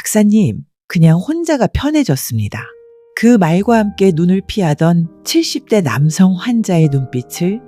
박사님, 그냥 혼자가 편해졌습니다. 그 말과 함께 눈을 피하던 70대 남성 환자의 눈빛을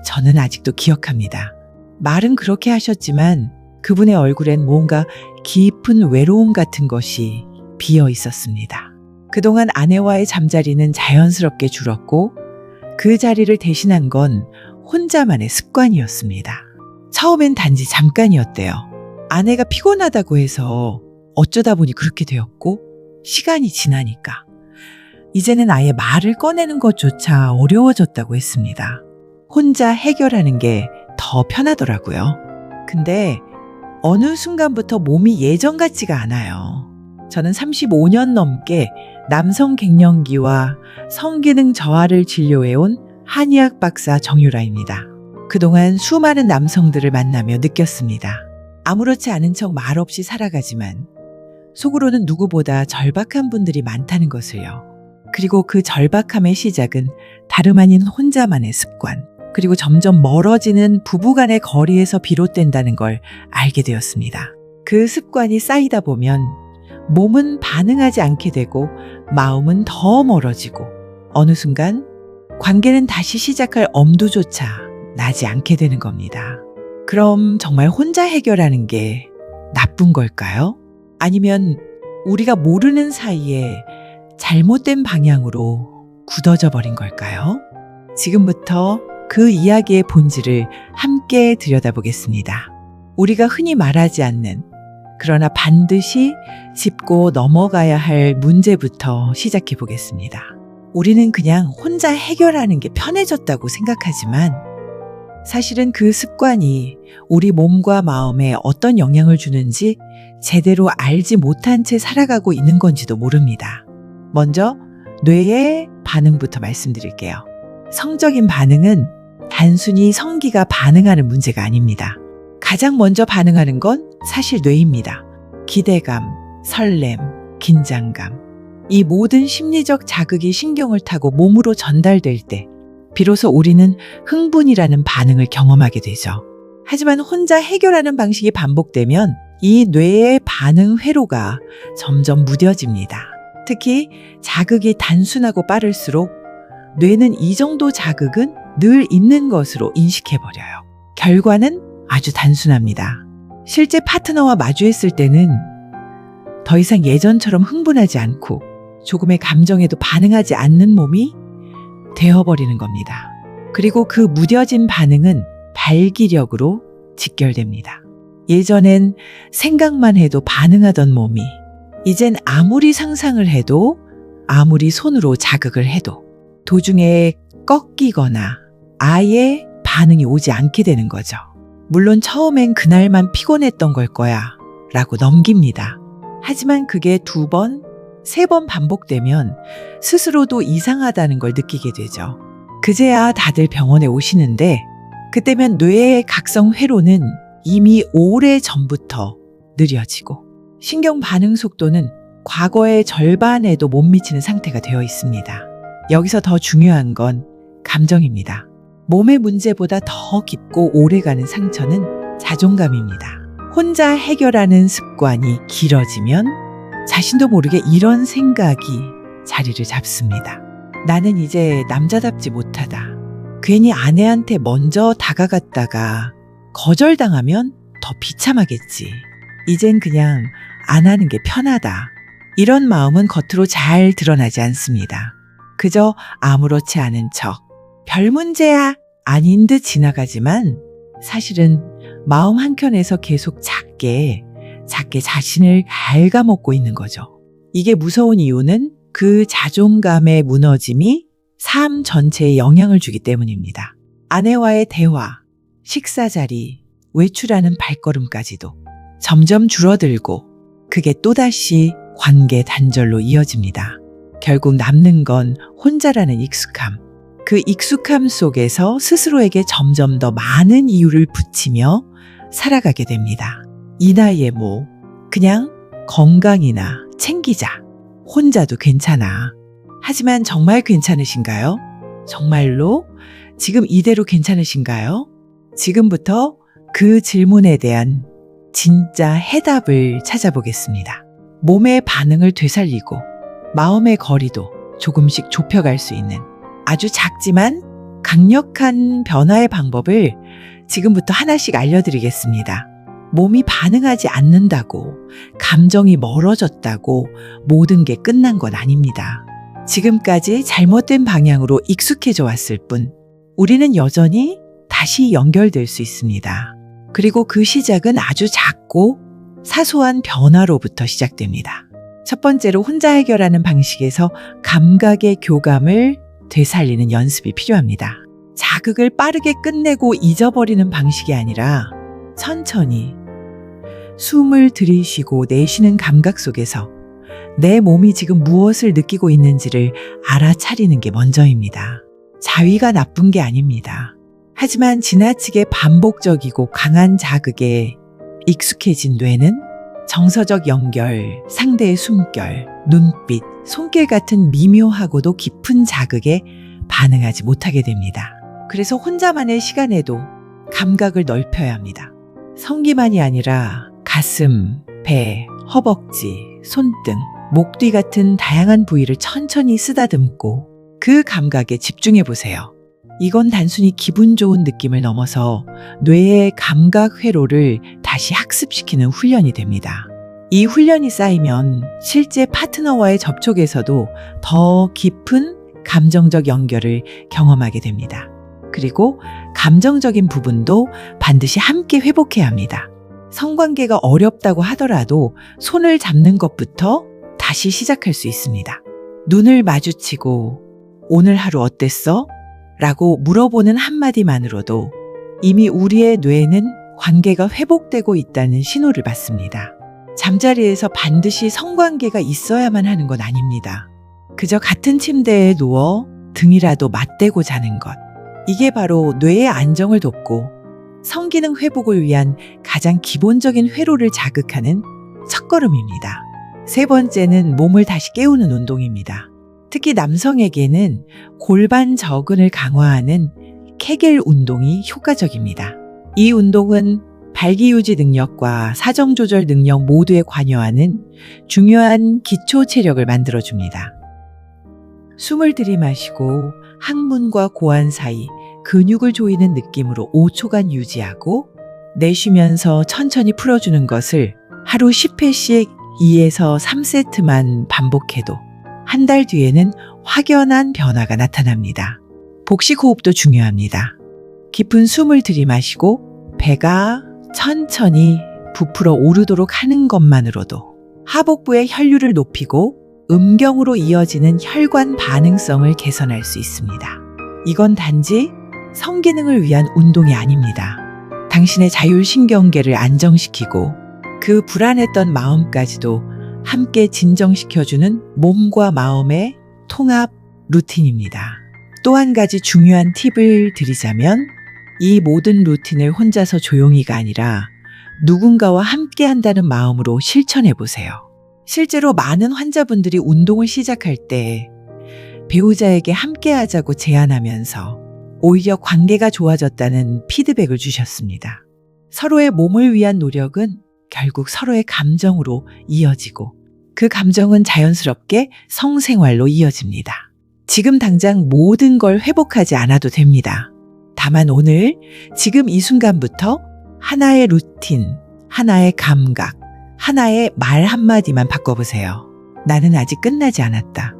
저는 아직도 기억합니다. 말은 그렇게 하셨지만 그분의 얼굴엔 뭔가 깊은 외로움 같은 것이 비어 있었습니다. 그동안 아내와의 잠자리는 자연스럽게 줄었고 그 자리를 대신한 건 혼자만의 습관이었습니다. 처음엔 단지 잠깐이었대요. 아내가 피곤하다고 해서 어쩌다 보니 그렇게 되었고 시간이 지나니까 이제는 아예 말을 꺼내는 것조차 어려워졌다고 했습니다. 혼자 해결하는 게 더 편하더라고요. 근데 어느 순간부터 몸이 예전 같지가 않아요. 저는 35년 넘게 남성 갱년기와 성기능 저하를 진료해온 한의학 박사 정유라입니다. 그동안 수많은 남성들을 만나며 느꼈습니다. 아무렇지 않은 척 말없이 살아가지만 속으로는 누구보다 절박한 분들이 많다는 것을요. 그리고 그 절박함의 시작은 다름 아닌 혼자만의 습관, 그리고 점점 멀어지는 부부간의 거리에서 비롯된다는 걸 알게 되었습니다. 그 습관이 쌓이다 보면 몸은 반응하지 않게 되고 마음은 더 멀어지고 어느 순간 관계는 다시 시작할 엄두조차 나지 않게 되는 겁니다. 그럼 정말 혼자 해결하는 게 나쁜 걸까요? 아니면 우리가 모르는 사이에 잘못된 방향으로 굳어져 버린 걸까요? 지금부터 그 이야기의 본질을 함께 들여다보겠습니다. 우리가 흔히 말하지 않는, 그러나 반드시 짚고 넘어가야 할 문제부터 시작해 보겠습니다. 우리는 그냥 혼자 해결하는 게 편해졌다고 생각하지만 사실은 그 습관이 우리 몸과 마음에 어떤 영향을 주는지 제대로 알지 못한 채 살아가고 있는 건지도 모릅니다. 먼저 뇌의 반응부터 말씀드릴게요. 성적인 반응은 단순히 성기가 반응하는 문제가 아닙니다. 가장 먼저 반응하는 건 사실 뇌입니다. 기대감, 설렘, 긴장감. 이 모든 심리적 자극이 신경을 타고 몸으로 전달될 때 비로소 우리는 흥분이라는 반응을 경험하게 되죠. 하지만 혼자 해결하는 방식이 반복되면 이 뇌의 반응 회로가 점점 무뎌집니다. 특히 자극이 단순하고 빠를수록 뇌는 이 정도 자극은 늘 있는 것으로 인식해버려요. 결과는 아주 단순합니다. 실제 파트너와 마주했을 때는 더 이상 예전처럼 흥분하지 않고 조금의 감정에도 반응하지 않는 몸이 되어버리는 겁니다. 그리고 그 무뎌진 반응은 발기력으로 직결됩니다. 예전엔 생각만 해도 반응하던 몸이 이젠 아무리 상상을 해도 아무리 손으로 자극을 해도 도중에 꺾이거나 아예 반응이 오지 않게 되는 거죠. 물론 처음엔 그날만 피곤했던 걸 거야 라고 넘깁니다. 하지만 그게 2번, 3번 반복되면 스스로도 이상하다는 걸 느끼게 되죠. 그제야 다들 병원에 오시는데 그때면 뇌의 각성 회로는 이미 오래 전부터 느려지고 신경 반응 속도는 과거의 절반에도 못 미치는 상태가 되어 있습니다. 여기서 더 중요한 건 감정입니다. 몸의 문제보다 더 깊고 오래가는 상처는 자존감입니다. 혼자 해결하는 습관이 길어지면 자신도 모르게 이런 생각이 자리를 잡습니다. 나는 이제 남자답지 못하다. 괜히 아내한테 먼저 다가갔다가 거절당하면 더 비참하겠지. 이젠 그냥 안 하는 게 편하다. 이런 마음은 겉으로 잘 드러나지 않습니다. 그저 아무렇지 않은 척, 별 문제야 아닌 듯 지나가지만 사실은 마음 한켠에서 계속 작게 자신을 갉아먹고 있는 거죠. 이게 무서운 이유는 그 자존감의 무너짐이 삶 전체에 영향을 주기 때문입니다. 아내와의 대화, 식사 자리, 외출하는 발걸음까지도 점점 줄어들고 그게 또다시 관계 단절로 이어집니다. 결국 남는 건 혼자라는 익숙함. 그 익숙함 속에서 스스로에게 점점 더 많은 이유를 붙이며 살아가게 됩니다. 이 나이에 뭐 그냥 건강이나 챙기자. 혼자도 괜찮아. 하지만 정말 괜찮으신가요? 정말로 지금 이대로 괜찮으신가요? 지금부터 그 질문에 대한 진짜 해답을 찾아보겠습니다. 몸의 반응을 되살리고 마음의 거리도 조금씩 좁혀갈 수 있는 아주 작지만 강력한 변화의 방법을 지금부터 하나씩 알려드리겠습니다. 몸이 반응하지 않는다고, 감정이 멀어졌다고 모든 게 끝난 건 아닙니다. 지금까지 잘못된 방향으로 익숙해져 왔을 뿐, 우리는 여전히 다시 연결될 수 있습니다. 그리고 그 시작은 아주 작고 사소한 변화로부터 시작됩니다. 첫 번째로 혼자 해결하는 방식에서 감각의 교감을 되살리는 연습이 필요합니다. 자극을 빠르게 끝내고 잊어버리는 방식이 아니라 천천히 숨을 들이쉬고 내쉬는 감각 속에서 내 몸이 지금 무엇을 느끼고 있는지를 알아차리는 게 먼저입니다. 자위가 나쁜 게 아닙니다. 하지만 지나치게 반복적이고 강한 자극에 익숙해진 뇌는 정서적 연결, 상대의 숨결, 눈빛, 손길 같은 미묘하고도 깊은 자극에 반응하지 못하게 됩니다. 그래서 혼자만의 시간에도 감각을 넓혀야 합니다. 성기만이 아니라 가슴, 배, 허벅지, 손등, 목 뒤 같은 다양한 부위를 천천히 쓰다듬고 그 감각에 집중해 보세요. 이건 단순히 기분 좋은 느낌을 넘어서 뇌의 감각 회로를 다시 학습시키는 훈련이 됩니다. 이 훈련이 쌓이면 실제 파트너와의 접촉에서도 더 깊은 감정적 연결을 경험하게 됩니다. 그리고 감정적인 부분도 반드시 함께 회복해야 합니다. 성관계가 어렵다고 하더라도 손을 잡는 것부터 다시 시작할 수 있습니다. 눈을 마주치고 오늘 하루 어땠어? 라고 물어보는 한마디만으로도 이미 우리의 뇌는 관계가 회복되고 있다는 신호를 받습니다. 잠자리에서 반드시 성관계가 있어야만 하는 건 아닙니다. 그저 같은 침대에 누워 등이라도 맞대고 자는 것. 이게 바로 뇌의 안정을 돕고 성기능 회복을 위한 가장 기본적인 회로를 자극하는 첫걸음입니다. 세 번째는 몸을 다시 깨우는 운동입니다. 특히 남성에게는 골반 저근을 강화하는 케겔 운동이 효과적입니다. 이 운동은 발기유지 능력과 사정 조절 능력 모두에 관여하는 중요한 기초 체력을 만들어줍니다. 숨을 들이마시고 항문과 고안 사이 근육을 조이는 느낌으로 5초간 유지하고 내쉬면서 천천히 풀어주는 것을 하루 10회씩 2에서 3세트만 반복해도 한 달 뒤에는 확연한 변화가 나타납니다. 복식 호흡도 중요합니다. 깊은 숨을 들이마시고 배가 천천히 부풀어 오르도록 하는 것만으로도 하복부의 혈류를 높이고 음경으로 이어지는 혈관 반응성을 개선할 수 있습니다. 이건 단지 성기능을 위한 운동이 아닙니다. 당신의 자율신경계를 안정시키고 그 불안했던 마음까지도 함께 진정시켜주는 몸과 마음의 통합 루틴입니다. 또 한 가지 중요한 팁을 드리자면 이 모든 루틴을 혼자서 조용히가 아니라 누군가와 함께 한다는 마음으로 실천해 보세요. 실제로 많은 환자분들이 운동을 시작할 때 배우자에게 함께 하자고 제안하면서 오히려 관계가 좋아졌다는 피드백을 주셨습니다. 서로의 몸을 위한 노력은 결국 서로의 감정으로 이어지고 그 감정은 자연스럽게 성생활로 이어집니다. 지금 당장 모든 걸 회복하지 않아도 됩니다. 다만 오늘 지금 이 순간부터 하나의 루틴, 하나의 감각, 하나의 말 한마디만 바꿔보세요. 나는 아직 끝나지 않았다.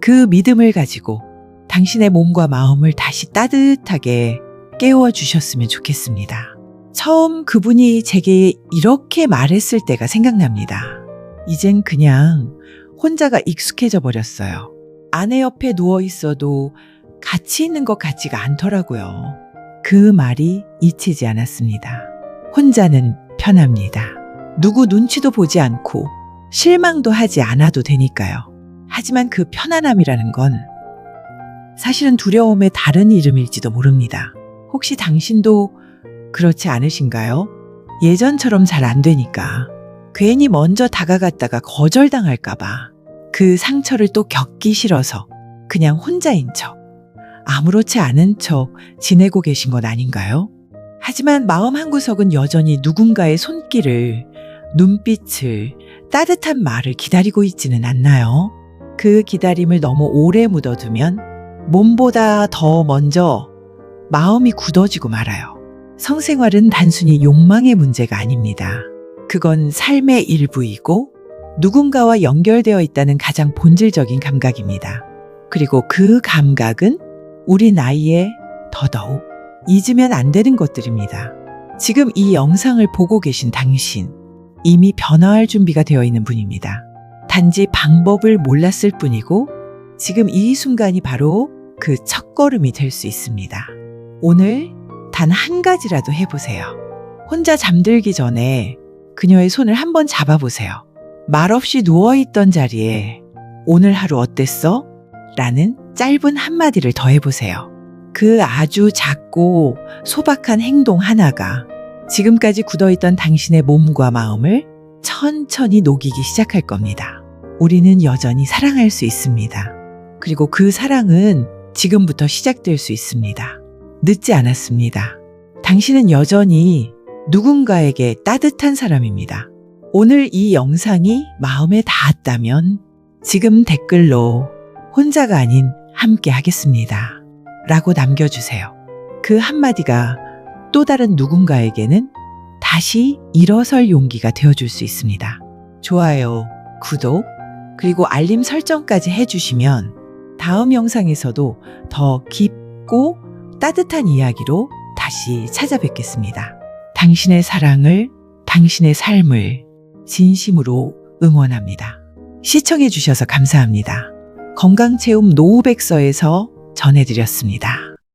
그 믿음을 가지고 당신의 몸과 마음을 다시 따뜻하게 깨워주셨으면 좋겠습니다. 처음 그분이 제게 이렇게 말했을 때가 생각납니다. 이젠 그냥 혼자가 익숙해져 버렸어요. 아내 옆에 누워 있어도 같이 있는 것 같지가 않더라고요. 그 말이 잊히지 않았습니다. 혼자는 편합니다. 누구 눈치도 보지 않고 실망도 하지 않아도 되니까요. 하지만 그 편안함이라는 건 사실은 두려움의 다른 이름일지도 모릅니다. 혹시 당신도 그렇지 않으신가요? 예전처럼 잘 안 되니까 괜히 먼저 다가갔다가 거절당할까봐 그 상처를 또 겪기 싫어서 그냥 혼자인 척, 아무렇지 않은 척 지내고 계신 건 아닌가요? 하지만 마음 한구석은 여전히 누군가의 손길을, 눈빛을, 따뜻한 말을 기다리고 있지는 않나요? 그 기다림을 너무 오래 묻어두면 몸보다 더 먼저 마음이 굳어지고 말아요. 성생활은 단순히 욕망의 문제가 아닙니다. 그건 삶의 일부이고 누군가와 연결되어 있다는 가장 본질적인 감각입니다. 그리고 그 감각은 우리 나이에 더더욱 잊으면 안 되는 것들입니다. 지금 이 영상을 보고 계신 당신, 이미 변화할 준비가 되어 있는 분입니다. 단지 방법을 몰랐을 뿐이고 지금 이 순간이 바로 그 첫걸음이 될 수 있습니다. 오늘 단 한 가지라도 해보세요. 혼자 잠들기 전에 그녀의 손을 한번 잡아보세요. 말없이 누워있던 자리에 오늘 하루 어땠어? 라는 짧은 한마디를 더해보세요. 그 아주 작고 소박한 행동 하나가 지금까지 굳어있던 당신의 몸과 마음을 천천히 녹이기 시작할 겁니다. 우리는 여전히 사랑할 수 있습니다. 그리고 그 사랑은 지금부터 시작될 수 있습니다. 늦지 않았습니다. 당신은 여전히 누군가에게 따뜻한 사람입니다. 오늘 이 영상이 마음에 닿았다면 지금 댓글로 혼자가 아닌 함께 하겠습니다. 라고 남겨주세요. 그 한마디가 또 다른 누군가에게는 다시 일어설 용기가 되어줄 수 있습니다. 좋아요, 구독, 그리고 알림 설정까지 해주시면 다음 영상에서도 더 깊고 따뜻한 이야기로 다시 찾아뵙겠습니다. 당신의 사랑을, 당신의 삶을 진심으로 응원합니다. 시청해주셔서 감사합니다. 건강체험 노후백서에서 전해드렸습니다.